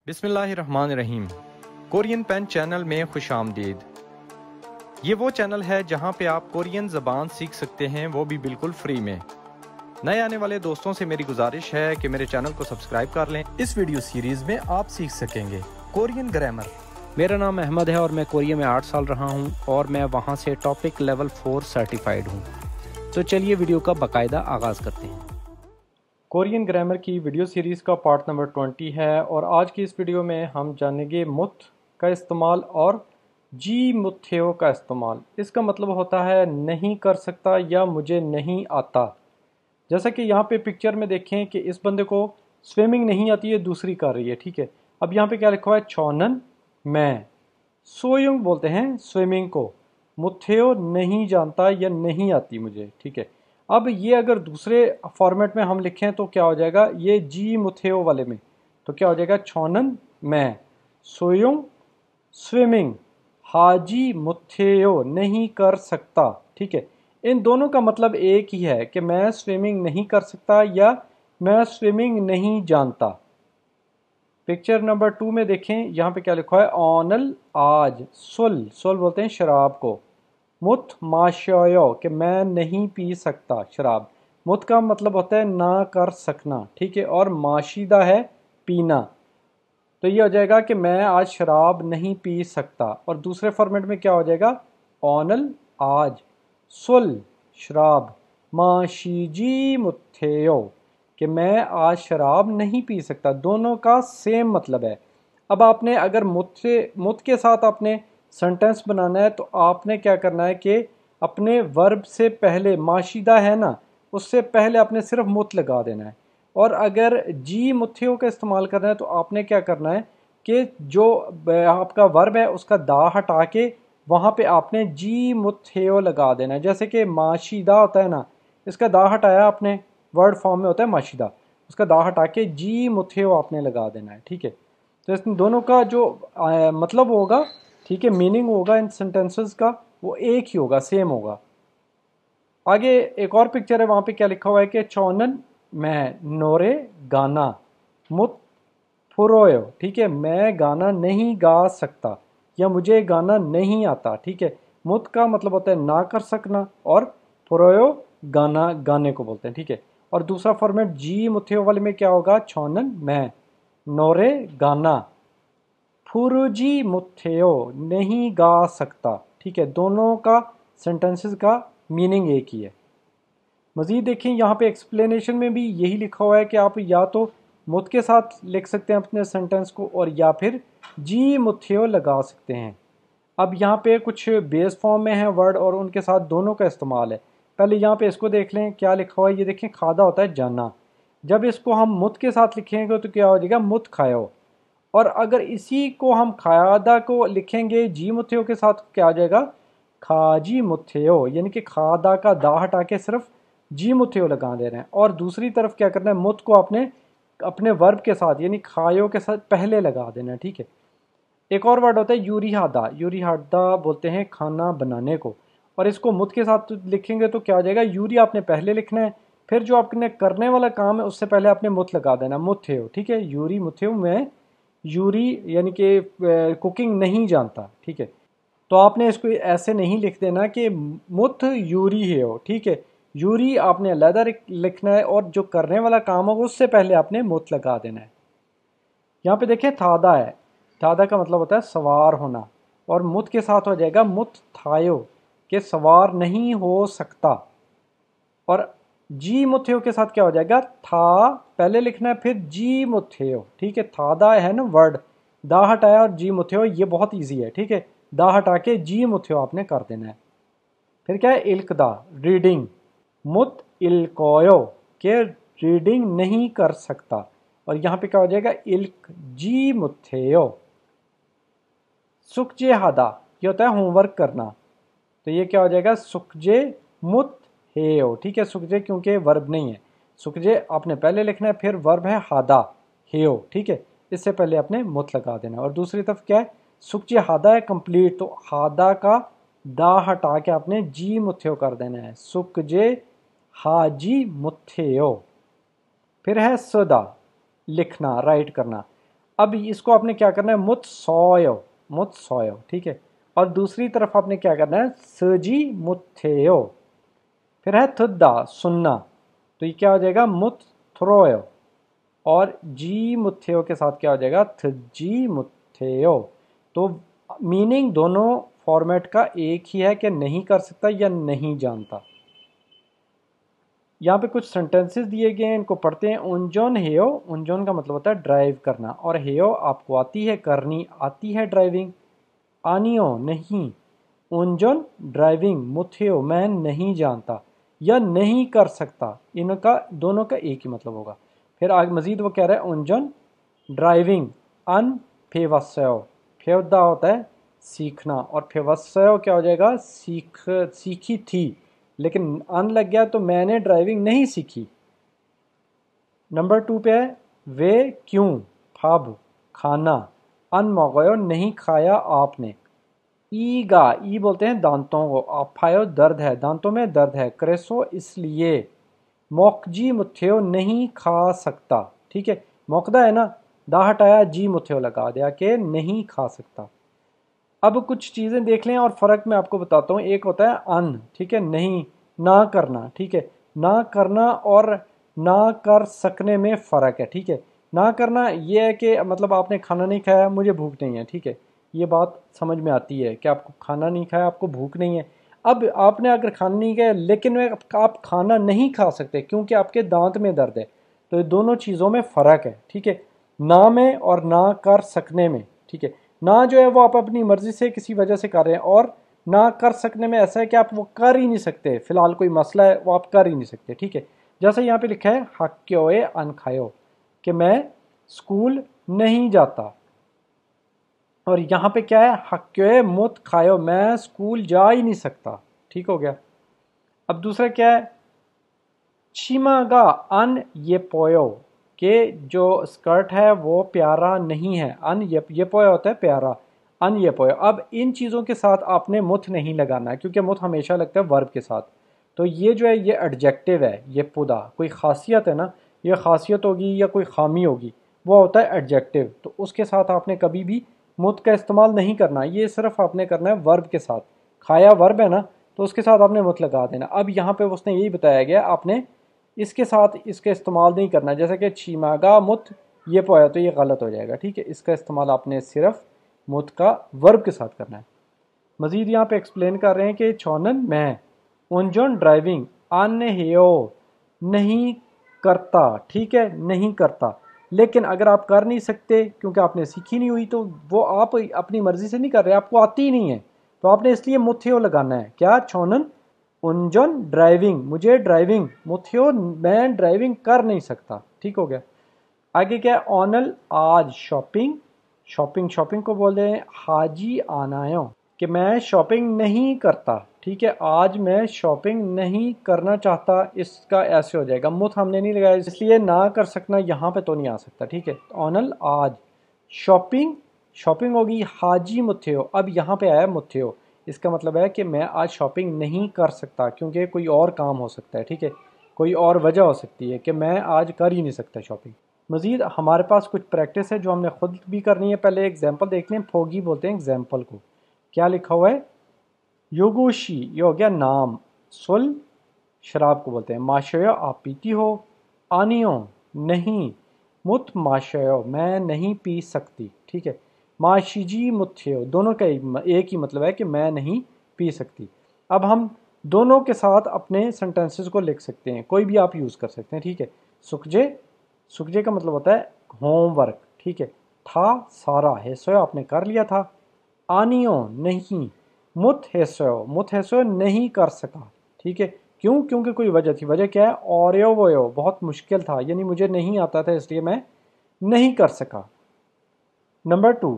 बिस्मिल्लाहिर्रहमानिर्रहीम। Korean pen channel में खुश आमदीद। ये वो चैनल है जहाँ पे आप कोरियन ज़बान सीख सकते हैं, वो भी बिल्कुल फ्री में। नए आने वाले दोस्तों से मेरी गुजारिश है कि मेरे चैनल को सब्सक्राइब कर लें। इस वीडियो सीरीज़ में आप सीख सकेंगे कोरियन ग्रामर। मेरा नाम अहमद है और मैं कोरिया में 8 साल रहा हूँ और मैं वहाँ से टॉपिक लेवल 4 सर्टिफाइड हूँ। तो चलिए वीडियो का बाकायदा आगाज़ करते हैं। कोरियन ग्रामर की वीडियो सीरीज़ का पार्ट नंबर 20 है और आज की इस वीडियो में हम जानेंगे मुथ का इस्तेमाल और जी मुथेओ का इस्तेमाल। इसका मतलब होता है नहीं कर सकता या मुझे नहीं आता। जैसा कि यहाँ पे पिक्चर में देखें कि इस बंदे को स्विमिंग नहीं आती है, दूसरी कर रही है, ठीक है। अब यहाँ पे क्या लिखा हुआ है, चौनन मैं। सोयुंग बोलते हैं स्विमिंग को, मुथेओ नहीं जानता या नहीं आती मुझे, ठीक है। अब ये अगर दूसरे फॉर्मेट में हम लिखें तो क्या हो जाएगा, ये जी मुथेओ वाले में तो क्या हो जाएगा, छौनन मैं, सोयुंग स्विमिंग, हाजी मुथेओ नहीं कर सकता, ठीक है। इन दोनों का मतलब एक ही है कि मैं स्विमिंग नहीं कर सकता या मैं स्विमिंग नहीं जानता। पिक्चर नंबर 2 में देखें, यहाँ पे क्या लिखा है, ऑनल आज, सुल, सुल बोलते हैं शराब को, मुथ माशयो कि मैं नहीं पी सकता शराब। मुथ का मतलब होता है ना कर सकना, ठीक है, और माशीदा है पीना। तो ये हो जाएगा कि मैं आज शराब नहीं पी सकता। और दूसरे फॉर्मेट में क्या हो जाएगा, ऑनल आज, सुल शराब, माशीजी मुथेयो कि मैं आज शराब नहीं पी सकता। दोनों का सेम मतलब है। अब आपने अगर मुथ के साथ आपने सेंटेंस बनाना है तो आपने क्या करना है कि अपने वर्ब से पहले, माशीदा है ना, उससे पहले आपने सिर्फ मुथ लगा देना है। और अगर जी मुथेओ का इस्तेमाल करना है तो आपने क्या करना है कि जो आपका वर्ब है उसका दा हटा के वहाँ पे आपने जी मुथेओ लगा देना है। जैसे कि माशीदा होता है ना, इसका दा हटाया आपने, वर्ड फॉर्म में होता है माशीदा, उसका दा हटा के जी मुथेओ आपने लगा देना है, ठीक है। तो इन दोनों का जो मतलब होगा, ठीक है, मीनिंग होगा इन सेंटेंसेस का, वो एक ही होगा, सेम होगा। आगे एक और पिक्चर है, वहाँ पे क्या लिखा हुआ है कि चौनन मैं नोरे गाना, मुत फुरोयो, ठीक है, मैं गाना नहीं गा सकता या मुझे गाना नहीं आता, ठीक है। मुत का मतलब होता है ना कर सकना और फुरोयो गाना, गाने को बोलते हैं, ठीक है। और दूसरा फॉर्मेट जी मुथेओ वाले में क्या होगा, चौनन मैं नोरे गाना, फुरुजी मुथेओ नहीं गा सकता, ठीक है। दोनों का सेंटेंसेस का मीनिंग एक ही है। मज़ीद देखें, यहाँ पे एक्सप्लेनेशन में भी यही लिखा हुआ है कि आप या तो मुथ के साथ लिख सकते हैं अपने सेंटेंस को और या फिर जी मुथेओ लगा सकते हैं। अब यहाँ पे कुछ बेस फॉर्म में है वर्ड और उनके साथ दोनों का इस्तेमाल है। पहले यहाँ पे इसको देख लें, क्या लिखा हुआ है, ये देखें, खादा होता है जाना। जब इसको हम मुथ के साथ लिखेंगे तो क्या हो जाएगा, मुथ खायो। और अगर इसी को हम खादा को लिखेंगे जी मुथेओ के साथ, क्या आ जाएगा, खाजी मुथेओ, यानी कि खादा का दा हटा के सिर्फ जी मुथेओ लगा दे रहे हैं। और दूसरी तरफ क्या करना है, मुथ को आपने अपने वर्ब के साथ यानी खायो के साथ पहले लगा देना है, ठीक है। एक और वर्ड होता है यूरिहादा, यूरिहादा बोलते हैं खाना बनाने को, और इसको मुथ के साथ लिखेंगे तो क्या हो जाएगा, यूरी आपने पहले लिखना है, फिर जो आपने करने वाला काम है उससे पहले आपने मुथ लगा देना, मुथेओ, ठीक है। यूरी मुथेओ में यूरी यानी कि कुकिंग नहीं जानता, ठीक है। तो आपने इसको ऐसे नहीं लिख देना कि मुथ यूरी है हो, ठीक है। यूरी आपने अलग लिखना है और जो करने वाला काम होगा उससे पहले आपने मुथ लगा देना है। यहाँ पे देखिए थादा है, थादा का मतलब होता है सवार होना, और मुथ के साथ हो जाएगा मुथ थायो के सवार नहीं हो सकता। और जी मुथेओ के साथ क्या हो जाएगा, था पहले लिखना है फिर जी मुथेओ, ठीक है। थादा है ना वर्ड, दा हटाया और जी मुथेओ, ये बहुत इजी है, ठीक है। दा हटा के जी मुथेओ आपने कर देना है। फिर क्या है, इल्कदा रीडिंग, मुत इल्कोयो के रीडिंग नहीं कर सकता, और यहाँ पे क्या हो जाएगा, इल्क जी मुथेओ। सुखजे हादा, ये होता है होमवर्क करना, तो ये क्या हो जाएगा, सुखजे मुत हेओ, ठीक है। सुखजे क्योंकि वर्ब नहीं है, सुखजे आपने पहले लिखना है, फिर वर्ब है हादा हेओ, ठीक है, इससे पहले आपने मुत लगा देना। और दूसरी तरफ क्या है, सुखजे हादा है कंप्लीट, तो हादा का दा हटा के आपने जी मुथेओ कर देना है, सुखजे हाजी मुथेओ। फिर है सदा लिखना, राइट करना। اب इसको आपने क्या करना है, मुत सोयो, ठीक है। और दूसरी तरफ आपने क्या करना है, सजी मुथेयो, फिर है थुद्दा सुनना, तो ये क्या हो जाएगा, मुत थ्रोयो, और जी मुथेयो के साथ क्या हो जाएगा, थजी मुथेयो। तो मीनिंग दोनों फॉर्मेट का एक ही है कि नहीं कर सकता या नहीं जानता। यहाँ पे कुछ सेंटेंसेस दिए गए हैं, इनको पढ़ते हैं। उनजोन हेयो, उनजोन का मतलब होता है ड्राइव करना, और हेयो आपको आती है, करनी आती है ड्राइविंग। आनियो नहीं, उनजोन ड्राइविंग, मुथेयो मैं नहीं जानता या नहीं कर सकता, इनका दोनों का एक ही मतलब होगा। फिर आगे मजीद वो कह रहा है उनजोन ड्राइविंग अन फेवस्यो, फेवदा होता है सीखना, और फेवस्यो क्या हो जाएगा, सीखी थी, लेकिन अन लग गया तो मैंने ड्राइविंग नहीं सीखी। नंबर 2 पे है वे क्यों, फाब खाना, अन मोगयो नहीं खाया आपने। ईगा, ई बोलते हैं दांतों को, आफायो दर्द है, दांतों में दर्द है, क्रेसो इसलिए, मोकजी मुथ्यो नहीं खा सकता, ठीक है। मोकदा है ना, दा हटाया जी मुथ्यो लगा दिया कि नहीं खा सकता। अब कुछ चीज़ें देख लें और फ़र्क मैं आपको बताता हूँ। एक होता है अन, ठीक है, नहीं, ना करना, ठीक है। ना करना और ना कर सकने में फ़र्क है, ठीक है। ना करना ये है कि मतलब आपने खाना नहीं खाया, मुझे भूख नहीं है, ठीक है, ये बात समझ में आती है कि आपको खाना नहीं खाया, आपको भूख नहीं है। अब आपने अगर खाना नहीं खाया लेकिन आप खाना नहीं खा सकते क्योंकि आपके दांत में दर्द है, तो ये दोनों चीज़ों में फ़र्क है, ठीक है, ना में और ना कर सकने में, ठीक है। ना जो है वो आप अपनी मर्ज़ी से किसी वजह से कर रहे हैं, और ना कर सकने में ऐसा है कि आप वो कर ही नहीं सकते, फ़िलहाल कोई मसला है वो आप कर ही नहीं सकते, ठीक है। जैसे यहाँ पे लिखा है हक्योए अनखायो, कि मैं स्कूल नहीं जाता, और यहाँ पे क्या है, हक्योए मुत खायो, मैं स्कूल जा ही नहीं सकता, ठीक हो गया। अब दूसरा क्या है, छिमागा अन ये पोयो, के जो स्कर्ट है वो प्यारा नहीं है, अन ये पोयो होता है प्यारा, अन ये पोयो। अब इन चीज़ों के साथ आपने मुथ नहीं लगाना है, क्योंकि मुथ हमेशा लगता है वर्ब के साथ। तो ये जो है ये एडजेक्टिव है, ये पुदा कोई खासियत है ना, ये खासियत होगी या कोई खामी होगी, वो होता है एडजेक्टिव, तो उसके साथ आपने कभी भी मुथ का इस्तेमाल नहीं करना, ये सिर्फ आपने करना है वर्ब के साथ। खाया वर्ब है ना, तो उसके साथ आपने मुथ लगा देना। अब यहाँ पे उसने यही बताया गया, आपने इसके साथ इसका इस्तेमाल नहीं करना, जैसे कि छिमागा मुथ ये पोया, तो ये गलत हो जाएगा, ठीक है। इसका इस्तेमाल आपने सिर्फ मुथ का वर्ब के साथ करना है। मज़ीद यहाँ पे एक्सप्लेन कर रहे हैं कि छोनन मैं उनजोन ड्राइविंग अन हेयो नहीं करता, ठीक है, नहीं करता। लेकिन अगर आप कर नहीं सकते क्योंकि आपने सीखी नहीं हुई, तो वो आप अपनी मर्ज़ी से नहीं कर रहे, आपको आती ही नहीं है, तो आपने इसलिए मुथ्यो लगाना है। क्या, छोनन उनजोन ड्राइविंग, मुझे ड्राइविंग, मुथ्यो मैं ड्राइविंग कर नहीं सकता, ठीक हो गया। आगे क्या है, ऑनल आज शॉपिंग, शॉपिंग को बोल रहे हैं हाजी आनायो, कि मैं शॉपिंग नहीं करता, ठीक है, आज मैं शॉपिंग नहीं करना चाहता, इसका ऐसे हो जाएगा, मुथ हमने नहीं लगाया इसलिए ना कर सकना यहाँ पे तो नहीं आ सकता, ठीक है। ऑनल आज शॉपिंग होगी हाजी मुथ्यो, अब यहाँ पे आया मुथ्यो, इसका मतलब है कि मैं आज शॉपिंग नहीं कर सकता क्योंकि कोई और काम हो सकता है, ठीक है, कोई और वजह हो सकती है कि मैं आज कर ही नहीं सकता शॉपिंग। मज़ीद हमारे पास कुछ प्रैक्टिस है जो हमने खुद भी करनी है। पहले एग्जांपल देख लें, फोगी बोलते हैं एग्जांपल को। क्या लिखा हुआ है, योगोशी, ये हो गया नाम, सुल शराब को बोलते हैं, माशयो आप पीती हो, आनियो नहीं, मुत माशयो मैं नहीं पी सकती, ठीक है। माशिजी मुथ्यो दोनों का एक ही मतलब है कि मैं नहीं पी सकती। अब हम दोनों के साथ अपने सेंटेंसेस को लिख सकते हैं, कोई भी आप यूज़ कर सकते हैं, ठीक है। सुखजे का मतलब होता है होमवर्क, ठीक है। था सारा, हेसोयो आपने कर लिया था, आनियो नहीं, मुत हेसोयो नहीं कर सका, ठीक है। क्यों, क्योंकि कोई वजह थी, वजह क्या है, औरयो वयो बहुत मुश्किल था, यानी मुझे नहीं आता था इसलिए मैं नहीं कर सका। नंबर 2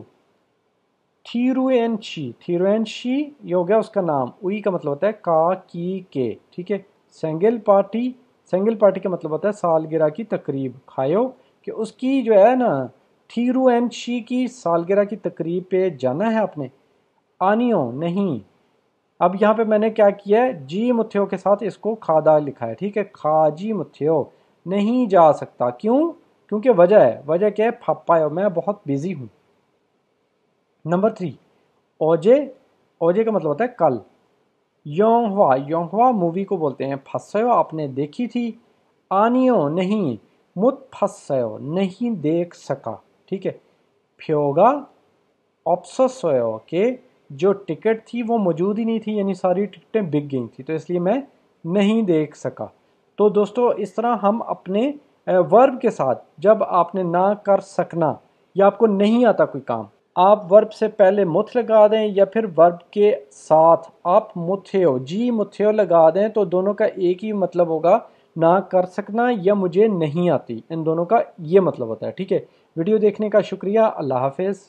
थीरुएनशी ये हो गया उसका नाम, उई का मतलब होता है का की के, ठीक है। सेंगल पार्टी का मतलब होता है सालगिरह की तकरीब, खायो कि उसकी जो है ना थीरुएनशी की सालगिरह की तकरीब पे जाना है आपने। आनियो नहीं, अब यहाँ पे मैंने क्या किया है, जी मुथ्यो के साथ इसको खादा लिखा है, ठीक है, खाजी मुथ्यो नहीं जा सकता, क्यों, क्योंकि वजह क्या है, फापायो, मैं बहुत बिजी हूँ। नंबर 3, ओजे, ओजे का मतलब होता है कल। योंगहवा मूवी को बोलते हैं फसयो, आपने देखी थी। आनियो नहीं, मुत फसयो नहीं देख सका, ठीक है। फ्योगा ऑप्सोसोयो के जो टिकट थी वो मौजूद ही नहीं थी, यानी सारी टिकटें बिक गई थी, तो इसलिए मैं नहीं देख सका। तो दोस्तों इस तरह हम अपने वर्ब के साथ, जब आपने ना कर सकना या आपको नहीं आता कोई काम, आप वर्ब से पहले मुथ लगा दें या फिर वर्ब के साथ आप मुथेओ, जी मुथेओ लगा दें, तो दोनों का एक ही मतलब होगा, ना कर सकना या मुझे नहीं आती, इन दोनों का ये मतलब होता है, ठीक है। वीडियो देखने का शुक्रिया, अल्लाह हाफिज़।